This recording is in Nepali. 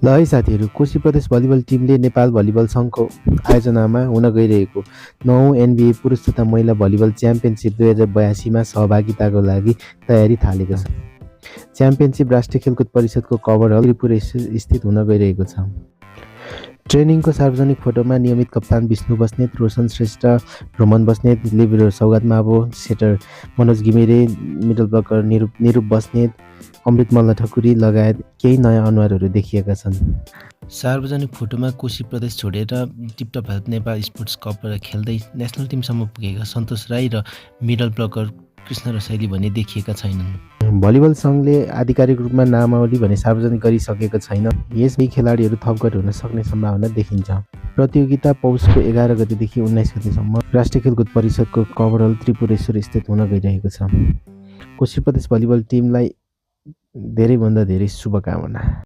ल है साथीहरू, कोशी प्रदेश भलिबल टिमले नेपाल भलिबल सङ्घको आयोजनामा हुन गइरहेको 9औं एनबिए पुरुष तथा महिला भलिबल च्याम्पियनसिप 2082मा सहभागिताको लागि तयारी थालेको छ। च्याम्पियनसिप राष्ट्रिय खेलकुद परिषदको कभर हल त्रिपुरा स्थित हुन गइरहेको छ। ट्रेनिङको सार्वजनिक फोटोमा नियमित कप्तान Bishnu Basnet, Roshan Shrestha, Roman Basnet, libero Saugat Mabo, setter Manoj Ghimire, middle blocker Nirup Basnet, Amrit Malla Thakuri लगायत केही नयाँ अनुहारहरू देखिएका छन्। सार्वजनिक फोटोमा कोशी प्रदेश छोडेर टिपटप हेल्थ नेपाल स्पोर्ट्स कपबाट खेल्दै नेसनल टिमसम्म पुगेका सन्तोष राई र मिडल ब्लकर कृष्ण रसाइली भने देखिएका छैनन्। भलिबल सङ्घले आधिकारिक रूपमा नामावली भने सार्वजनिक गरिसकेको छैन। यसै खेलाडीहरू थपघट हुन सक्ने सम्भावना देखिन्छ। प्रतियोगिता पौषको 11 गतेदेखि 19 गतेसम्म राष्ट्रिय खेलकुद परिषदको कभरहल त्रिपुरेश्वर स्थित हुन गइरहेको छ। कोशी प्रदेश भलिबल टिमलाई धेरैभन्दा धेरै शुभकामना।